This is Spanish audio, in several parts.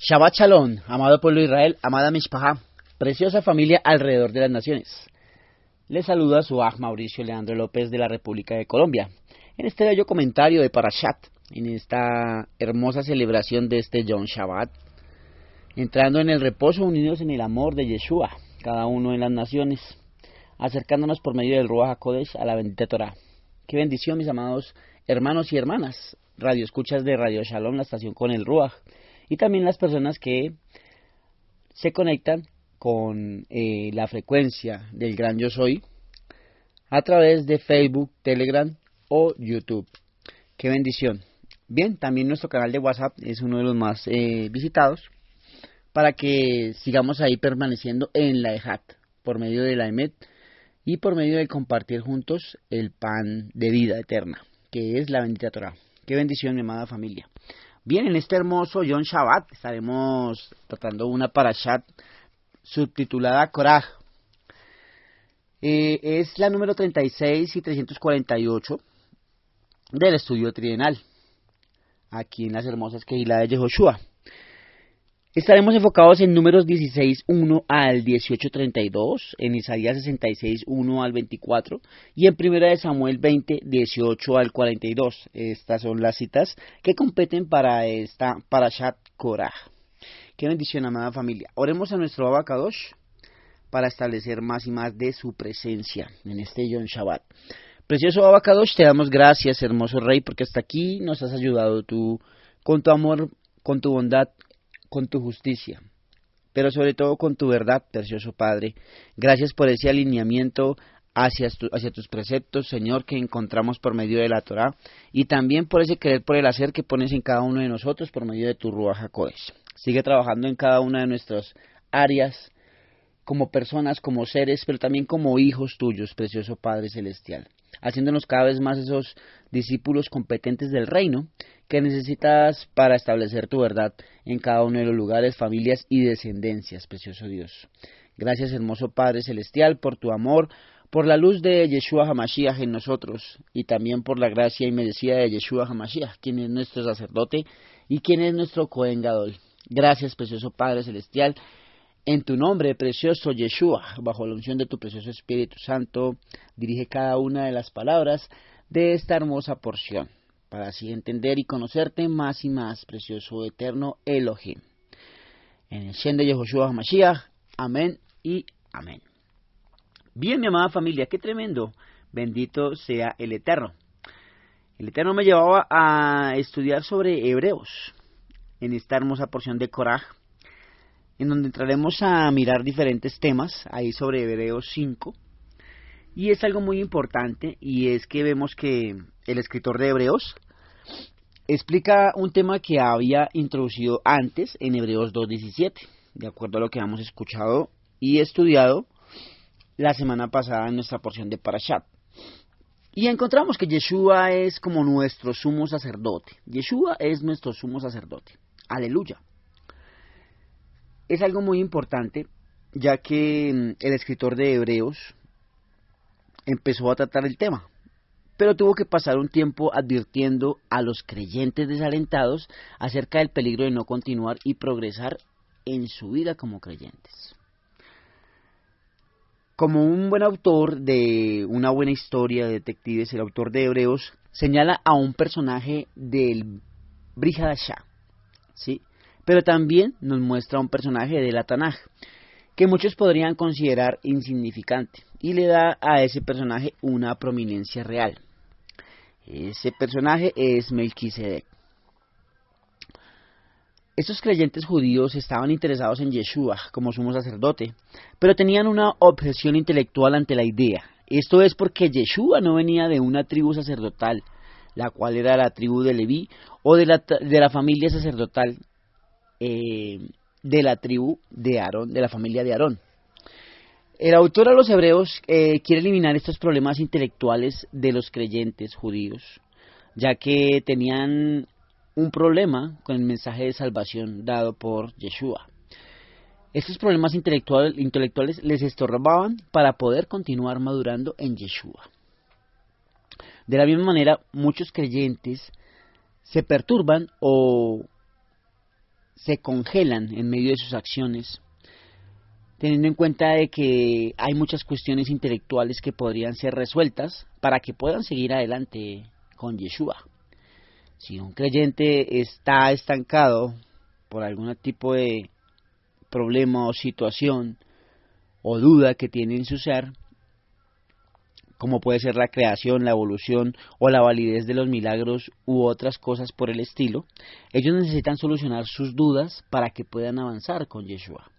Shabbat Shalom, amado pueblo de Israel, amada Mishpahá, preciosa familia alrededor de las naciones. Les saluda su Aj Mauricio Leandro López de la República de Colombia, en este bello comentario de Parashat, en esta hermosa celebración de este Yom Shabbat, entrando en el reposo unidos en el amor de Yeshua, cada uno en las naciones, acercándonos por medio del Ruach HaKodesh a la bendita Torah. Qué bendición, mis amados hermanos y hermanas, radio escuchas de Radio Shalom, la estación con el Ruach, y también las personas que se conectan con la frecuencia del Gran Yo Soy a través de Facebook, Telegram o YouTube. ¡Qué bendición! Bien, también nuestro canal de WhatsApp es uno de los más visitados para que sigamos ahí permaneciendo en la Ejat por medio de la Emet y por medio de compartir juntos el pan de vida eterna, que es la bendita Torah. ¡Qué bendición, mi amada familia! Bien, en este hermoso Yom Shabbat estaremos tratando una parashat subtitulada Korah. Es la número 36 y 348 del estudio trienal, aquí en las hermosas Kehilá de Yehoshua. Estaremos enfocados en números 16.1 al 18.32, en Isaías 66.1 al 24 y en 1 Samuel 20.18 al 42. Estas son las citas que competen para esta Parashat Korah. Qué bendición, amada familia. Oremos a nuestro Abba Kadosh para establecer más y más de su presencia en este Yom Shabbat. Precioso Abba Kadosh, te damos gracias, hermoso Rey, porque hasta aquí nos has ayudado tú con tu amor, con tu bondad, con tu justicia, pero sobre todo con tu verdad, precioso Padre. Gracias por ese alineamiento hacia tus preceptos, Señor, que encontramos por medio de la Torah, y también por ese querer por el hacer que pones en cada uno de nosotros por medio de tu Ruach HaKodesh. Sigue trabajando en cada una de nuestras áreas, como personas, como seres, pero también como hijos tuyos, precioso Padre Celestial, haciéndonos cada vez más esos discípulos competentes del reino que necesitas para establecer tu verdad en cada uno de los lugares, familias y descendencias, precioso Dios. Gracias, hermoso Padre Celestial, por tu amor, por la luz de Yeshua HaMashiach en nosotros, y también por la gracia inmerecida de Yeshua HaMashiach, quien es nuestro sacerdote y quien es nuestro Cohen Gadol. Gracias, precioso Padre Celestial, en tu nombre, precioso Yeshua, bajo la unción de tu precioso Espíritu Santo, dirige cada una de las palabras de esta hermosa porción, para así entender y conocerte más y más, precioso eterno Elohim. En el Shem de Yehoshua HaMashiach, amén y amén. Bien, mi amada familia, qué tremendo, bendito sea el Eterno. El Eterno me llevaba a estudiar sobre Hebreos, en esta hermosa porción de Korah, en donde entraremos a mirar diferentes temas, ahí sobre Hebreos 5, y es algo muy importante, y es que vemos que el escritor de Hebreos explica un tema que había introducido antes en Hebreos 2.17, de acuerdo a lo que hemos escuchado y estudiado la semana pasada en nuestra porción de Parashat. Y encontramos que Yeshua es como nuestro sumo sacerdote. Yeshua es nuestro sumo sacerdote. Aleluya. Es algo muy importante, ya que el escritor de Hebreos empezó a tratar el tema, pero tuvo que pasar un tiempo advirtiendo a los creyentes desalentados acerca del peligro de no continuar y progresar en su vida como creyentes. Como un buen autor de una buena historia de detectives, el autor de Hebreos señala a un personaje del Brit Hadashah, ¿sí? Pero también nos muestra un personaje de la Tanaj, que muchos podrían considerar insignificante, y le da a ese personaje una prominencia real. Ese personaje es Melquisedec. Estos creyentes judíos estaban interesados en Yeshua como sumo sacerdote, pero tenían una objeción intelectual ante la idea. Esto es porque Yeshua no venía de una tribu sacerdotal, la cual era la tribu de Leví, o de la familia sacerdotal, de la tribu de Aarón, de la familia de Aarón. El autor a los Hebreos quiere eliminar estos problemas intelectuales de los creyentes judíos, ya que tenían un problema con el mensaje de salvación dado por Yeshua. Estos problemas intelectuales les estorbaban para poder continuar madurando en Yeshua. De la misma manera, muchos creyentes se perturban o se congelan en medio de sus acciones, teniendo en cuenta de que hay muchas cuestiones intelectuales que podrían ser resueltas para que puedan seguir adelante con Yeshua. Si un creyente está estancado por algún tipo de problema o situación o duda que tiene en su ser, como puede ser la creación, la evolución o la validez de los milagros u otras cosas por el estilo, ellos necesitan solucionar sus dudas para que puedan avanzar con Yeshua.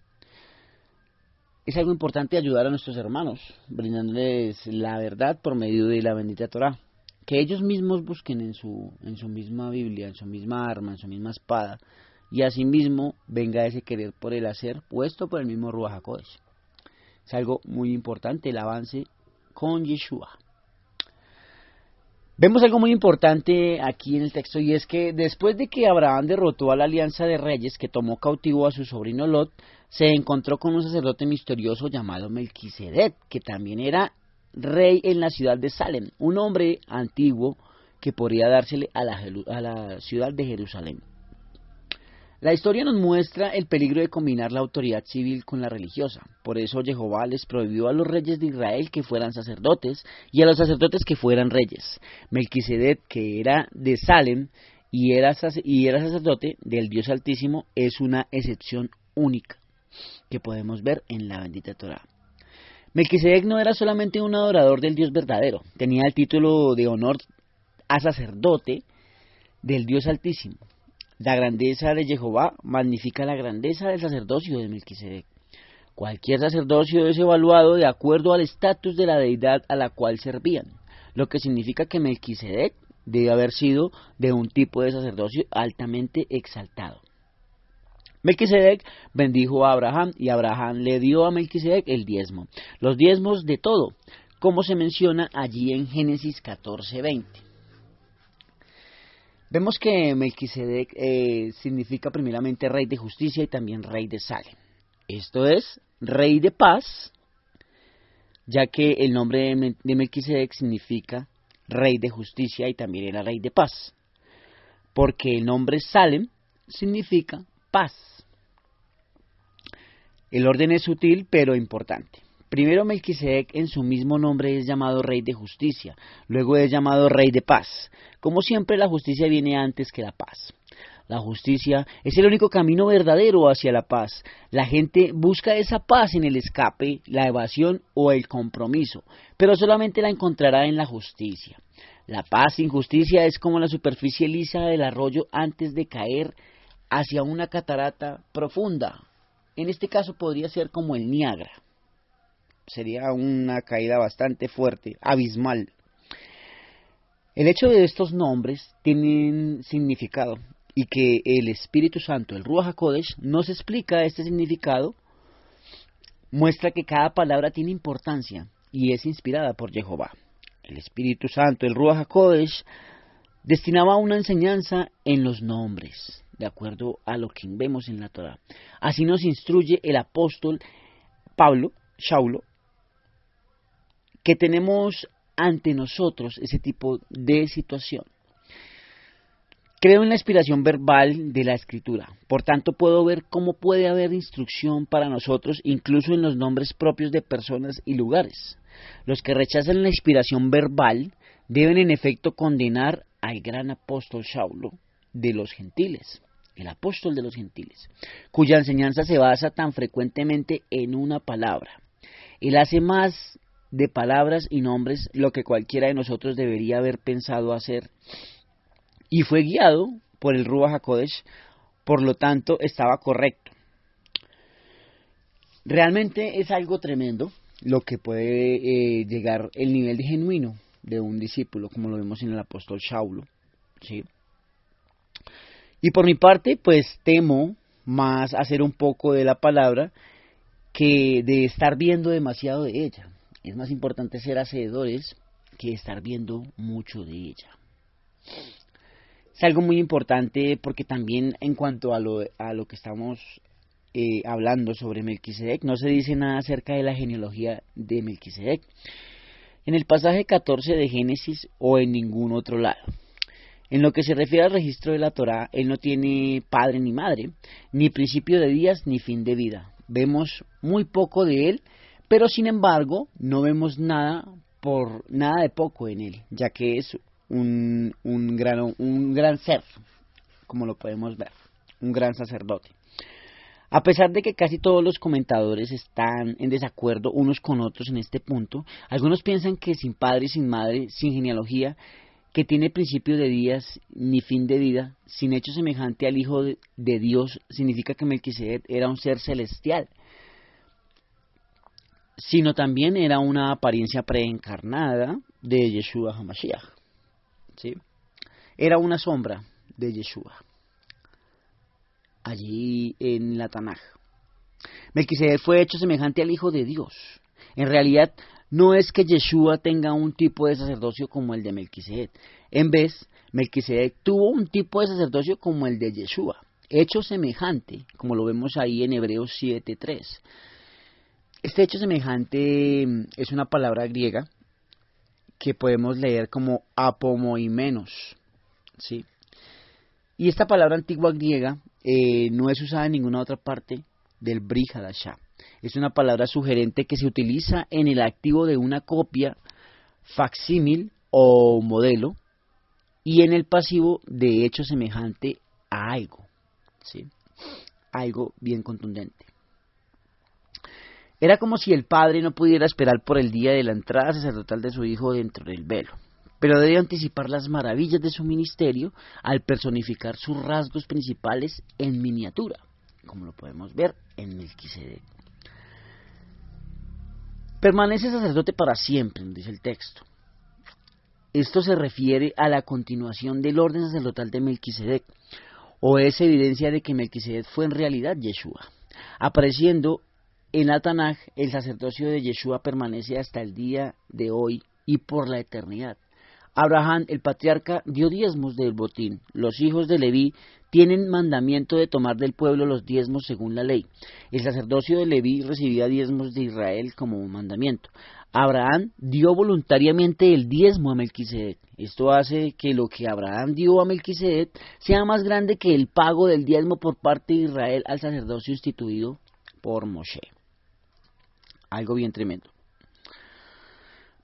Es algo importante ayudar a nuestros hermanos, brindándoles la verdad por medio de la bendita Torá. Que ellos mismos busquen en su misma Biblia, en su misma arma, en su misma espada, y asimismo venga ese querer por el hacer puesto por el mismo Ruach HaKodesh. Es algo muy importante el avance con Yeshua. Vemos algo muy importante aquí en el texto, y es que después de que Abraham derrotó a la alianza de reyes que tomó cautivo a su sobrino Lot, se encontró con un sacerdote misterioso llamado Melquisedec, que también era rey en la ciudad de Salem, un hombre antiguo que podría dársele a la ciudad de Jerusalén. La historia nos muestra el peligro de combinar la autoridad civil con la religiosa. Por eso Jehová les prohibió a los reyes de Israel que fueran sacerdotes y a los sacerdotes que fueran reyes. Melquisedec, que era de Salem y era sacerdote del Dios Altísimo, es una excepción única que podemos ver en la bendita Torá. Melquisedec no era solamente un adorador del Dios verdadero, tenía el título de honor a sacerdote del Dios Altísimo. La grandeza de Jehová magnifica la grandeza del sacerdocio de Melquisedec. Cualquier sacerdocio es evaluado de acuerdo al estatus de la deidad a la cual servían, lo que significa que Melquisedec debe haber sido de un tipo de sacerdocio altamente exaltado. Melquisedec bendijo a Abraham y Abraham le dio a Melquisedec el diezmo, los diezmos de todo, como se menciona allí en Génesis 14:20. Vemos que Melquisedec significa primeramente rey de justicia y también rey de Salem. Esto es, rey de paz, ya que el nombre de Melquisedec significa rey de justicia y también era rey de paz, porque el nombre Salem significa paz. El orden es sutil pero importante. Primero, Melquisedec en su mismo nombre es llamado rey de justicia, luego es llamado rey de paz. Como siempre, la justicia viene antes que la paz. La justicia es el único camino verdadero hacia la paz. La gente busca esa paz en el escape, la evasión o el compromiso, pero solamente la encontrará en la justicia. La paz sin justicia es como la superficie lisa del arroyo antes de caer hacia una catarata profunda. En este caso podría ser como el Niágara. Sería una caída bastante fuerte, abismal. El hecho de estos nombres tienen significado y que el Espíritu Santo, el Ruach HaKodesh, nos explica este significado, muestra que cada palabra tiene importancia y es inspirada por Jehová. El Espíritu Santo, el Ruach HaKodesh, destinaba una enseñanza en los nombres, de acuerdo a lo que vemos en la Torá. Así nos instruye el apóstol Saulo, que tenemos ante nosotros ese tipo de situación. Creo en la inspiración verbal de la Escritura, por tanto puedo ver cómo puede haber instrucción para nosotros incluso en los nombres propios de personas y lugares. Los que rechazan la inspiración verbal deben en efecto condenar al gran apóstol Saulo de los gentiles, el apóstol de los gentiles, cuya enseñanza se basa tan frecuentemente en una palabra. Él hace más de palabras y nombres lo que cualquiera de nosotros debería haber pensado hacer, y fue guiado por el Ruach HaKodesh, por lo tanto estaba correcto. Realmente es algo tremendo lo que puede llegar el nivel de genuino de un discípulo, como lo vemos en el apóstol Saulo, ¿sí? Y por mi parte, pues temo más hacer un poco de la palabra que de estar viendo demasiado de ella. Es más importante ser hacedores que estar viendo mucho de ella. Es algo muy importante porque también en cuanto a lo que estamos hablando sobre Melquisedec, no se dice nada acerca de la genealogía de Melquisedec en el pasaje 14 de Génesis o en ningún otro lado. En lo que se refiere al registro de la Torá, él no tiene padre ni madre, ni principio de días ni fin de vida. Vemos muy poco de él, pero sin embargo no vemos nada de poco en él, ya que es un gran ser, como lo podemos ver, un gran sacerdote. A pesar de que casi todos los comentadores están en desacuerdo unos con otros en este punto, algunos piensan que sin padre, sin madre, sin genealogía, que tiene principio de días ni fin de vida, sin hecho semejante al Hijo de Dios, significa que Melquisedec era un ser celestial, sino también era una apariencia preencarnada de Yeshua HaMashiach, ¿sí? Era una sombra de Yeshua, allí en la Tanaj. Melquisedec fue hecho semejante al Hijo de Dios. En realidad, no es que Yeshua tenga un tipo de sacerdocio como el de Melquisedec. En vez, Melquisedec tuvo un tipo de sacerdocio como el de Yeshua, hecho semejante, como lo vemos ahí en Hebreos 7:3. Este hecho semejante es una palabra griega que podemos leer como apomoimenos, ¿sí? Y esta palabra antigua griega no es usada en ninguna otra parte del Brit Hadashah. Es una palabra sugerente que se utiliza en el activo de una copia, facsímil o modelo, y en el pasivo de hecho semejante a algo, ¿sí? Algo bien contundente. Era como si el padre no pudiera esperar por el día de la entrada sacerdotal de su hijo dentro del velo, pero debe anticipar las maravillas de su ministerio al personificar sus rasgos principales en miniatura, como lo podemos ver en Melquisedec. Permanece sacerdote para siempre, dice el texto. Esto se refiere a la continuación del orden sacerdotal de Melquisedec, o es evidencia de que Melquisedec fue en realidad Yeshua. Apareciendo en la Tanaj, el sacerdocio de Yeshua permanece hasta el día de hoy y por la eternidad. Abraham, el patriarca, dio diezmos del botín. Los hijos de Leví tienen mandamiento de tomar del pueblo los diezmos según la ley. El sacerdocio de Leví recibía diezmos de Israel como un mandamiento. Abraham dio voluntariamente el diezmo a Melquisedec. Esto hace que lo que Abraham dio a Melquisedec sea más grande que el pago del diezmo por parte de Israel al sacerdocio instituido por Moshe. Algo bien tremendo.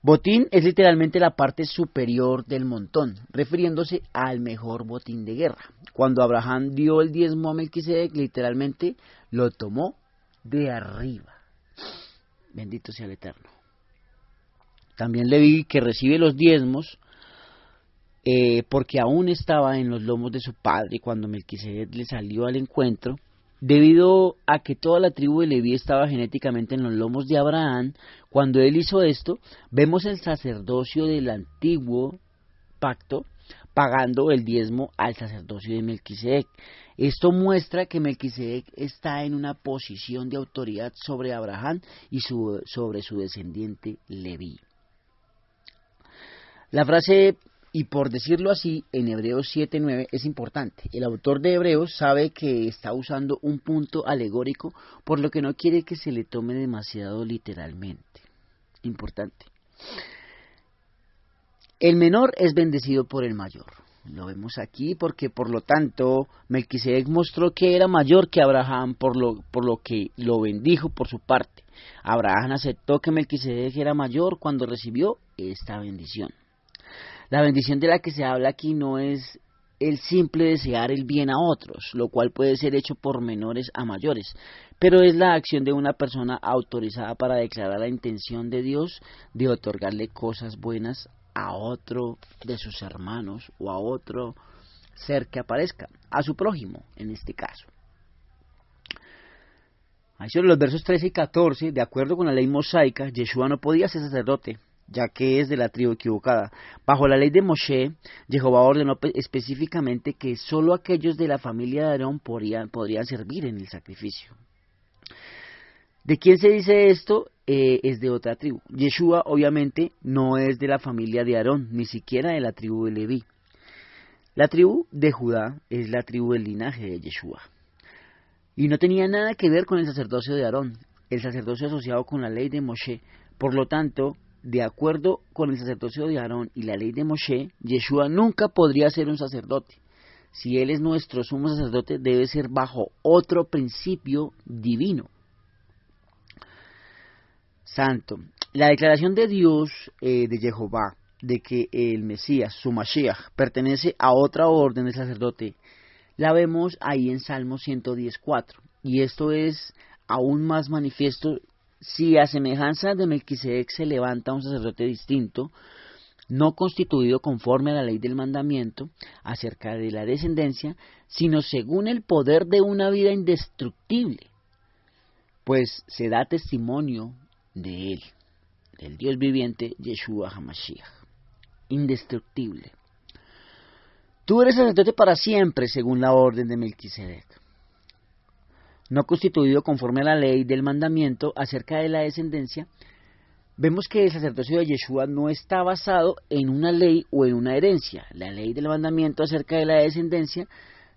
Botín es literalmente la parte superior del montón, refiriéndose al mejor botín de guerra. Cuando Abraham dio el diezmo a Melquisedec, literalmente lo tomó de arriba. Bendito sea el Eterno. También Leví, que recibe los diezmos, porque aún estaba en los lomos de su padre cuando Melquisedec le salió al encuentro, debido a que toda la tribu de Leví estaba genéticamente en los lomos de Abraham. Cuando él hizo esto, vemos el sacerdocio del antiguo pacto pagando el diezmo al sacerdocio de Melquisedec. Esto muestra que Melquisedec está en una posición de autoridad sobre Abraham y sobre su descendiente Leví. La frase "y por decirlo así" en Hebreos 7:9 es importante. El autor de Hebreos sabe que está usando un punto alegórico, por lo que no quiere que se le tome demasiado literalmente. Importante. El menor es bendecido por el mayor. Lo vemos aquí porque, por lo tanto, Melquisedec mostró que era mayor que Abraham, por lo que lo bendijo por su parte. Abraham aceptó que Melquisedec era mayor cuando recibió esta bendición. La bendición de la que se habla aquí no es el simple desear el bien a otros, lo cual puede ser hecho por menores a mayores, pero es la acción de una persona autorizada para declarar la intención de Dios de otorgarle cosas buenas a otro de sus hermanos o a otro ser que aparezca, a su prójimo en este caso. Ahí sobre los versos 13 y 14, de acuerdo con la ley mosaica, Yeshua no podía ser sacerdote, ya que es de la tribu equivocada. Bajo la ley de Moshe, Jehová ordenó específicamente que solo aquellos de la familia de Aarón podrían servir en el sacrificio. ¿De quién se dice esto? Es de otra tribu. Yeshua obviamente no es de la familia de Aarón, ni siquiera de la tribu de Leví. La tribu de Judá es la tribu del linaje de Yeshua. Y no tenía nada que ver con el sacerdocio de Aarón, el sacerdocio asociado con la ley de Moshe. Por lo tanto, de acuerdo con el sacerdocio de Aarón y la ley de Moshe, Yeshua nunca podría ser un sacerdote. Si Él es nuestro sumo sacerdote, debe ser bajo otro principio divino. Santo. La declaración de Dios, de Jehová, de que el Mesías, su Mashiach, pertenece a otra orden de sacerdote, la vemos ahí en Salmo 110:4. Y esto es aún más manifiesto si a semejanza de Melquisedec se levanta un sacerdote distinto, no constituido conforme a la ley del mandamiento acerca de la descendencia, sino según el poder de una vida indestructible, pues se da testimonio de él, del Dios viviente, Yeshua HaMashiach, indestructible. Tú eres sacerdote para siempre, según la orden de Melquisedec, no constituido conforme a la ley del mandamiento acerca de la descendencia. Vemos que el sacerdocio de Yeshua no está basado en una ley o en una herencia, la ley del mandamiento acerca de la descendencia,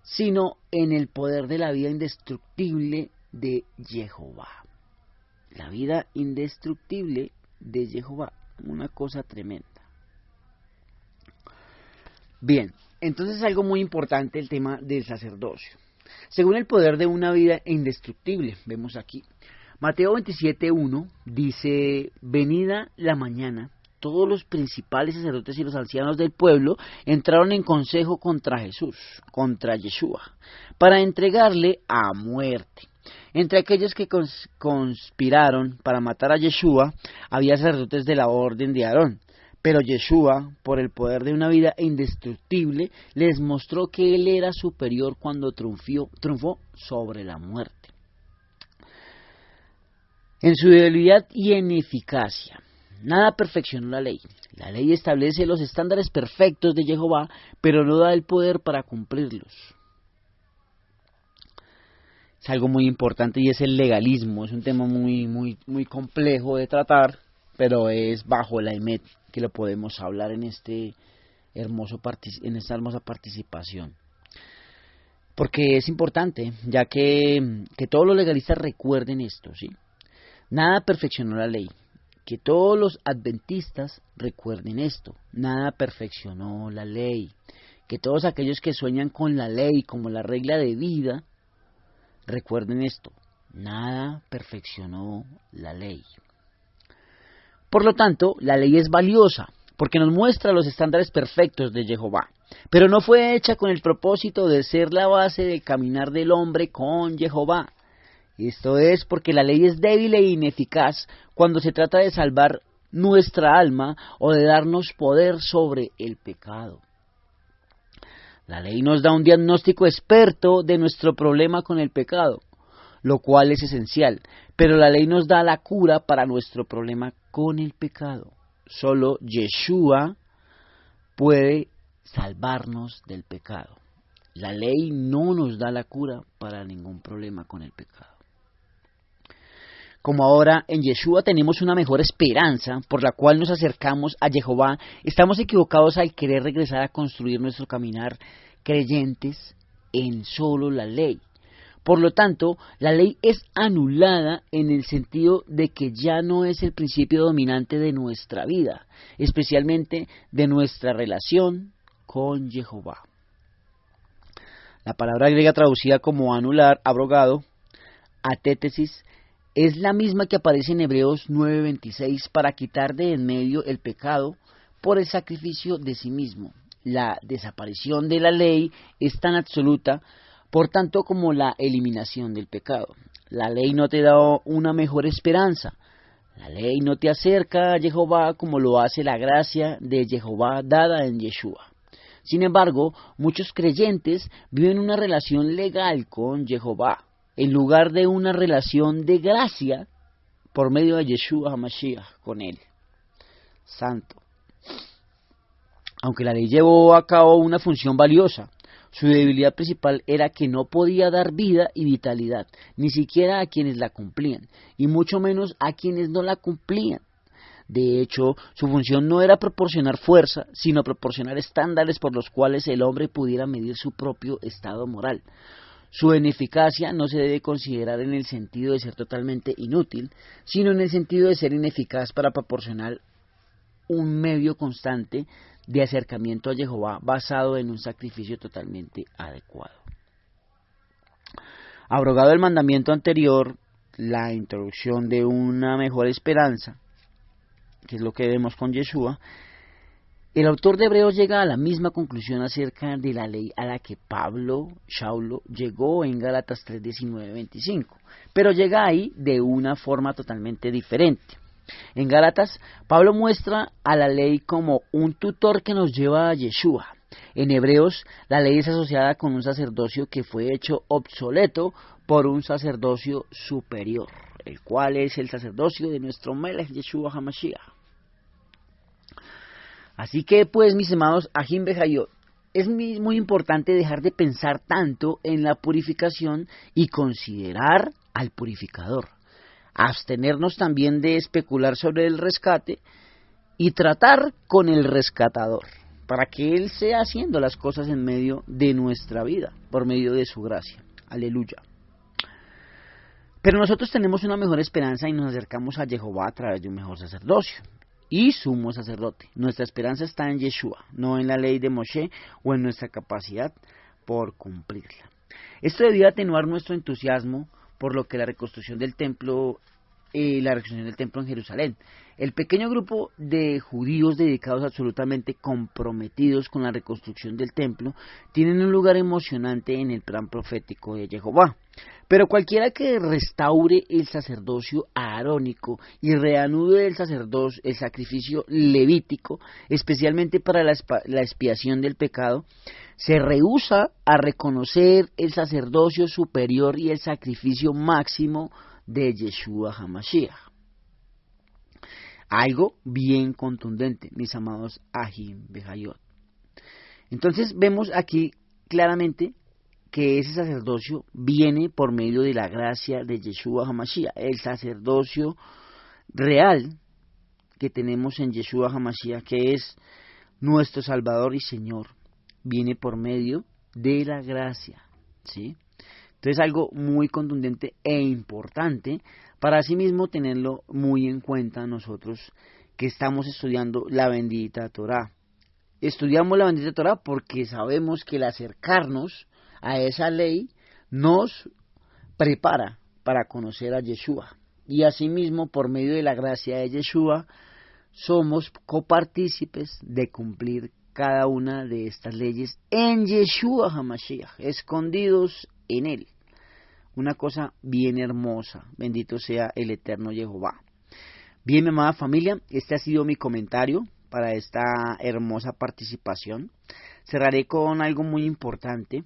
sino en el poder de la vida indestructible de Jehová. La vida indestructible de Jehová, una cosa tremenda. Bien, entonces es algo muy importante el tema del sacerdocio. Según el poder de una vida indestructible, vemos aquí. Mateo 27:1 dice: venida la mañana, todos los principales sacerdotes y los ancianos del pueblo entraron en consejo contra Jesús, contra Yeshua, para entregarle a muerte. Entre aquellos que conspiraron para matar a Yeshua, había sacerdotes de la orden de Aarón, pero Yeshua, por el poder de una vida indestructible, les mostró que él era superior cuando triunfó sobre la muerte. En su debilidad y en eficacia, nada perfeccionó la ley. La ley establece los estándares perfectos de Jehová, pero no da el poder para cumplirlos. Es algo muy importante y es el legalismo. Es un tema muy complejo de tratar, pero es bajo la Emet que lo podemos hablar en esta hermosa participación. Porque es importante, ya que todos los legalistas recuerden esto, ¿sí? Nada perfeccionó la ley. Que todos los adventistas recuerden esto. Nada perfeccionó la ley. Que todos aquellos que sueñan con la ley como la regla de vida, recuerden esto. Nada perfeccionó la ley. Por lo tanto, la ley es valiosa, porque nos muestra los estándares perfectos de Jehová. Pero no fue hecha con el propósito de ser la base del caminar del hombre con Jehová. Esto es porque la ley es débil e ineficaz cuando se trata de salvar nuestra alma o de darnos poder sobre el pecado. La ley nos da un diagnóstico experto de nuestro problema con el pecado, lo cual es esencial, pero la ley nos da la cura para nuestro problema con el pecado. Solo Yeshua puede salvarnos del pecado. La ley no nos da la cura para ningún problema con el pecado. Como ahora en Yeshua tenemos una mejor esperanza por la cual nos acercamos a Jehová, estamos equivocados al querer regresar a construir nuestro caminar creyentes en solo la ley. Por lo tanto, la ley es anulada en el sentido de que ya no es el principio dominante de nuestra vida, especialmente de nuestra relación con Jehová. La palabra griega traducida como anular, abrogado, atétesis, es la misma que aparece en Hebreos 9:26 para quitar de en medio el pecado por el sacrificio de sí mismo. La desaparición de la ley es tan absoluta, por tanto, como la eliminación del pecado. La ley no te da una mejor esperanza. La ley no te acerca a Jehová como lo hace la gracia de Jehová dada en Yeshua. Sin embargo, muchos creyentes viven una relación legal con Jehová, en lugar de una relación de gracia por medio de Yeshua HaMashiach con él. Santo. Aunque la ley llevó a cabo una función valiosa, su debilidad principal era que no podía dar vida y vitalidad, ni siquiera a quienes la cumplían, y mucho menos a quienes no la cumplían. De hecho, su función no era proporcionar fuerza, sino proporcionar estándares por los cuales el hombre pudiera medir su propio estado moral. Su ineficacia no se debe considerar en el sentido de ser totalmente inútil, sino en el sentido de ser ineficaz para proporcionar un medio constante de acercamiento a Jehová basado en un sacrificio totalmente adecuado. Abrogado el mandamiento anterior, la introducción de una mejor esperanza, que es lo que vemos con Yeshua, el autor de Hebreos llega a la misma conclusión acerca de la ley a la que Saulo llegó en Gálatas 3, 19, 25, pero llega ahí de una forma totalmente diferente. En Gálatas, Pablo muestra a la ley como un tutor que nos lleva a Yeshua. En Hebreos, la ley es asociada con un sacerdocio que fue hecho obsoleto por un sacerdocio superior, el cual es el sacerdocio de nuestro Melech Yeshua HaMashiach. Así que, pues, mis amados Ajim Bejayot, es muy importante dejar de pensar tanto en la purificación y considerar al purificador. Abstenernos también de especular sobre el rescate y tratar con el rescatador, para que Él sea haciendo las cosas en medio de nuestra vida, por medio de su gracia. Aleluya. Pero nosotros tenemos una mejor esperanza y nos acercamos a Jehová a través de un mejor sacerdocio y sumo sacerdote. Nuestra esperanza está en Yeshua, no en la ley de Moshe o en nuestra capacidad por cumplirla. Esto debía atenuar nuestro entusiasmo por lo que la reconstrucción del templo en Jerusalén. El pequeño grupo de judíos dedicados absolutamente comprometidos con la reconstrucción del templo tienen un lugar emocionante en el plan profético de Jehová. Pero cualquiera que restaure el sacerdocio arónico y reanude el sacrificio levítico, especialmente para la expiación del pecado, se rehúsa a reconocer el sacerdocio superior y el sacrificio máximo de Yeshua HaMashiach. Algo bien contundente, mis amados Ajim Bejayot. Entonces vemos aquí claramente que ese sacerdocio viene por medio de la gracia de Yeshua HaMashiach. El sacerdocio real que tenemos en Yeshua HaMashiach, que es nuestro Salvador y Señor, viene por medio de la gracia, ¿sí? Entonces algo muy contundente e importante para asimismo tenerlo muy en cuenta nosotros que estamos estudiando la bendita Torá. Estudiamos la bendita Torá porque sabemos que el acercarnos a esa ley nos prepara para conocer a Yeshua. Y asimismo, por medio de la gracia de Yeshua, somos copartícipes de cumplir cada una de estas leyes en Yeshua HaMashiach, escondidos en Él. Una cosa bien hermosa, bendito sea el eterno Jehová. Bien, mi amada familia, este ha sido mi comentario para esta hermosa participación. Cerraré con algo muy importante,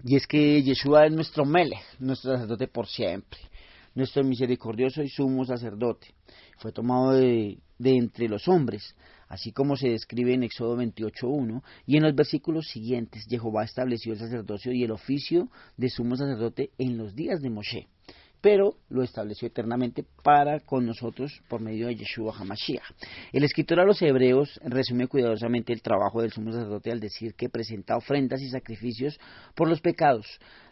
y es que Yeshua es nuestro Melech, nuestro sacerdote por siempre, nuestro misericordioso y sumo sacerdote. Fue tomado de entre los hombres, así como se describe en Éxodo 28:1, y en los versículos siguientes, Jehová estableció el sacerdocio y el oficio de sumo sacerdote en los días de Moshe, pero lo estableció eternamente para con nosotros por medio de Yeshua HaMashiach. El escritor a los Hebreos resume cuidadosamente el trabajo del sumo sacerdote al decir que presenta ofrendas y sacrificios por los pecados.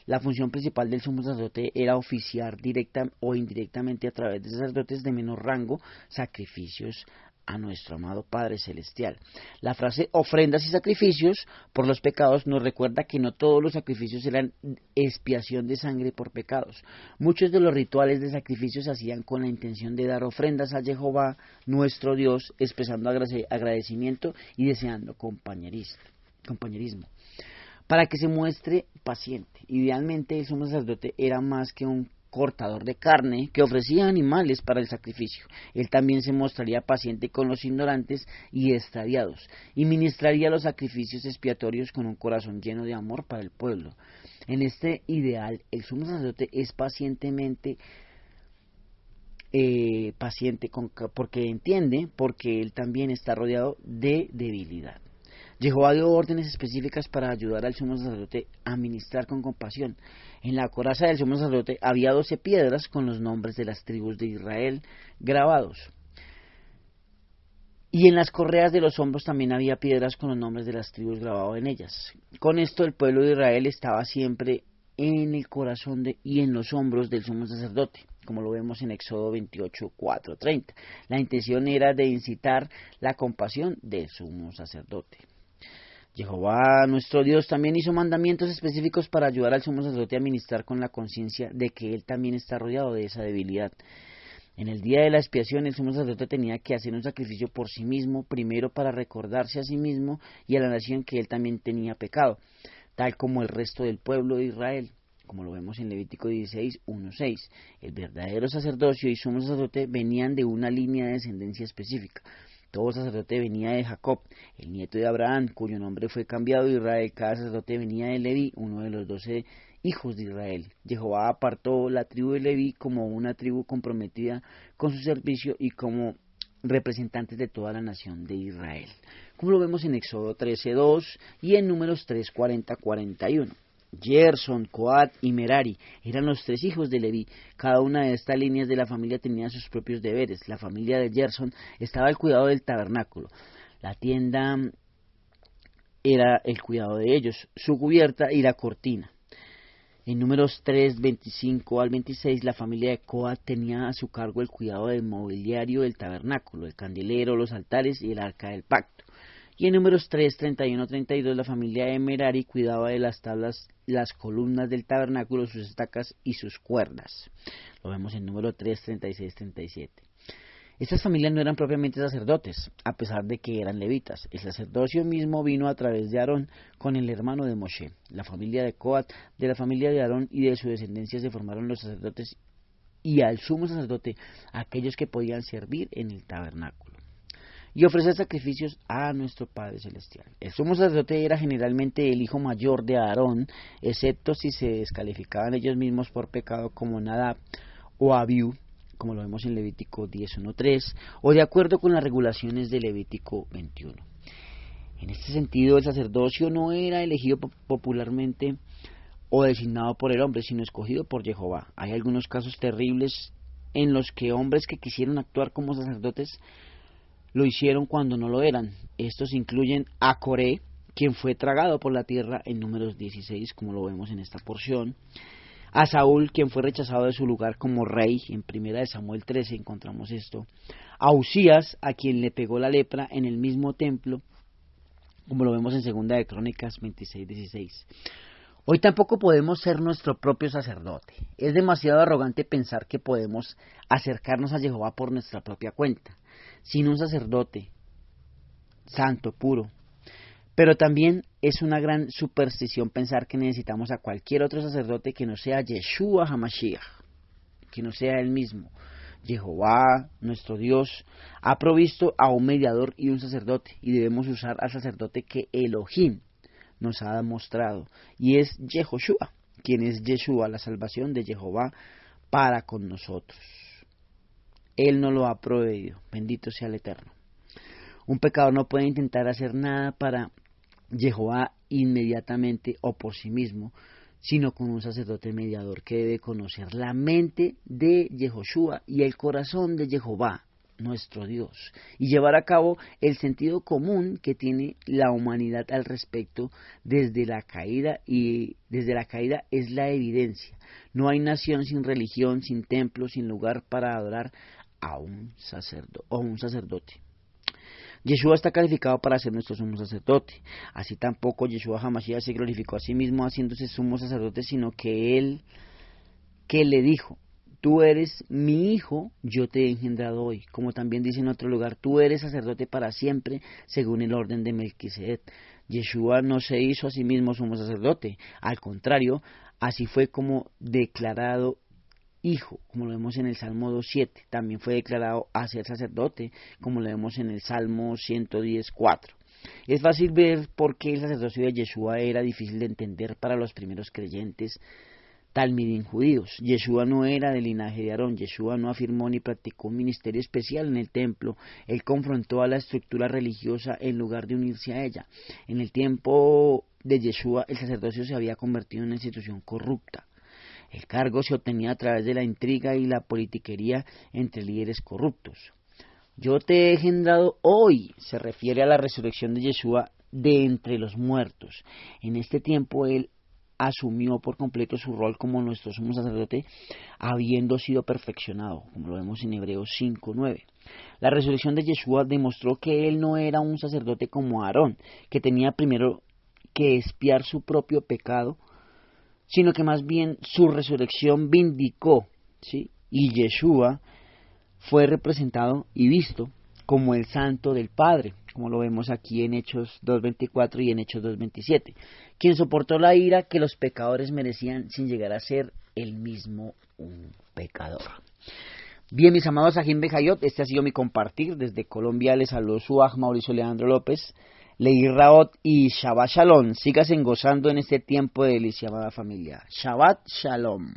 La función principal del sumo sacerdote era oficiar directa o indirectamente a través de sacerdotes de menor rango sacrificios a nuestro amado Padre Celestial. La frase ofrendas y sacrificios por los pecados nos recuerda que no todos los sacrificios eran expiación de sangre por pecados. Muchos de los rituales de sacrificios se hacían con la intención de dar ofrendas a Jehová, nuestro Dios, expresando agradecimiento y deseando compañerismo. Para que se muestre paciente. Idealmente el sumo sacerdote era más que un cortador de carne que ofrecía animales para el sacrificio. Él también se mostraría paciente con los ignorantes y extraviados y ministraría los sacrificios expiatorios con un corazón lleno de amor para el pueblo. En este ideal, el sumo sacerdote es paciente porque él también está rodeado de debilidad. Jehová dio órdenes específicas para ayudar al sumo sacerdote a ministrar con compasión. En la coraza del sumo sacerdote había 12 piedras con los nombres de las tribus de Israel grabados. Y en las correas de los hombros también había piedras con los nombres de las tribus grabados en ellas. Con esto el pueblo de Israel estaba siempre en el corazón y en los hombros del sumo sacerdote, como lo vemos en Éxodo 28, 4, 30. La intención era de incitar la compasión del sumo sacerdote. Jehová, nuestro Dios, también hizo mandamientos específicos para ayudar al sumo sacerdote a ministrar con la conciencia de que él también está rodeado de esa debilidad. En el día de la expiación, el sumo sacerdote tenía que hacer un sacrificio por sí mismo, primero para recordarse a sí mismo y a la nación que él también tenía pecado, tal como el resto del pueblo de Israel, como lo vemos en Levítico 16, 1, 6. El verdadero sacerdocio y sumo sacerdote venían de una línea de descendencia específica. Todo sacerdote venía de Jacob, el nieto de Abraham, cuyo nombre fue cambiado de Israel. Cada sacerdote venía de Leví, uno de los 12 hijos de Israel. Jehová apartó la tribu de Leví como una tribu comprometida con su servicio y como representantes de toda la nación de Israel, como lo vemos en Éxodo 13:2 y en Números 3:40-41. Gerson, Coat y Merari eran los 3 hijos de Leví. Cada una de estas líneas de la familia tenía sus propios deberes. La familia de Gerson estaba al cuidado del tabernáculo. La tienda era el cuidado de ellos, su cubierta y la cortina. En Números 3:25-26, la familia de Coat tenía a su cargo el cuidado del mobiliario del tabernáculo, el candelero, los altares y el arca del pacto. Y en Números 3:31-32, la familia de Merari cuidaba de las tablas, las columnas del tabernáculo, sus estacas y sus cuerdas. Lo vemos en Número 3:36-37. Estas familias no eran propiamente sacerdotes, a pesar de que eran levitas. El sacerdocio mismo vino a través de Aarón con el hermano de Moshe. La familia de Coat, de la familia de Aarón y de su descendencia se formaron los sacerdotes y al sumo sacerdote aquellos que podían servir en el tabernáculo y ofrecer sacrificios a nuestro Padre Celestial. El sumo sacerdote era generalmente el hijo mayor de Aarón, excepto si se descalificaban ellos mismos por pecado como Nadab o Abiú, como lo vemos en Levítico 10:1-3, o de acuerdo con las regulaciones de Levítico 21. En este sentido, el sacerdocio no era elegido popularmente o designado por el hombre, sino escogido por Jehová. Hay algunos casos terribles en los que hombres que quisieron actuar como sacerdotes lo hicieron cuando no lo eran. Estos incluyen a Coré, quien fue tragado por la tierra en Números 16, como lo vemos en esta porción; a Saúl, quien fue rechazado de su lugar como rey, en 1 Samuel 13 encontramos esto; a Usías, a quien le pegó la lepra en el mismo templo, como lo vemos en 2 Crónicas 26:16. Hoy tampoco podemos ser nuestro propio sacerdote. Es demasiado arrogante pensar que podemos acercarnos a Jehová por nuestra propia cuenta, sin un sacerdote santo, puro. Pero también es una gran superstición pensar que necesitamos a cualquier otro sacerdote que no sea Yeshua HaMashiach, que no sea él mismo. Jehová, nuestro Dios, ha provisto a un mediador y un sacerdote, y debemos usar al sacerdote que Elohim nos ha mostrado, y es Yehoshua, quien es Yeshua, la salvación de Jehová para con nosotros. Él nos lo ha proveído, bendito sea el Eterno. Un pecador no puede intentar hacer nada para Jehová inmediatamente o por sí mismo, sino con un sacerdote mediador que debe conocer la mente de Yehoshua y el corazón de Jehová, nuestro Dios, y llevar a cabo el sentido común que tiene la humanidad al respecto desde la caída, y desde la caída es la evidencia. No hay nación sin religión, sin templo, sin lugar para adorar a un sacerdote. Yeshua está calificado para ser nuestro sumo sacerdote. Así tampoco Yeshua HaMashiach se glorificó a sí mismo haciéndose sumo sacerdote, sino que él le dijo: tú eres mi hijo, yo te he engendrado hoy. Como también dice en otro lugar: tú eres sacerdote para siempre, según el orden de Melquisedec. Yeshua no se hizo a sí mismo sumo sacerdote. Al contrario, así fue como declarado hijo, como lo vemos en el Salmo 2:7. También fue declarado a ser sacerdote, como lo vemos en el Salmo 110:4. Es fácil ver por qué el sacerdocio de Yeshua era difícil de entender para los primeros creyentes talmidim judíos. Yeshua no era del linaje de Aarón. Yeshua no afirmó ni practicó un ministerio especial en el templo. Él confrontó a la estructura religiosa en lugar de unirse a ella. En el tiempo de Yeshua, el sacerdocio se había convertido en una institución corrupta. El cargo se obtenía a través de la intriga y la politiquería entre líderes corruptos. Yo te he engendrado hoy se refiere a la resurrección de Yeshua de entre los muertos. En este tiempo él asumió por completo su rol como nuestro sumo sacerdote, habiendo sido perfeccionado, como lo vemos en Hebreos 5:9. La resurrección de Yeshua demostró que él no era un sacerdote como Aarón, que tenía primero que expiar su propio pecado, sino que más bien su resurrección vindicó, ¿sí? Y Yeshua fue representado y visto como el santo del Padre, como lo vemos aquí en Hechos 2:24 y en Hechos 2:27, quien soportó la ira que los pecadores merecían sin llegar a ser él mismo un pecador. Bien, mis amados Ajim Bejayot, este ha sido mi compartir. Desde Colombia les saludo su Aj Mauricio Leandro López, Leí Raot y Shabbat Shalom. Síganse gozando en este tiempo de delicia, amada familia. Shabbat Shalom.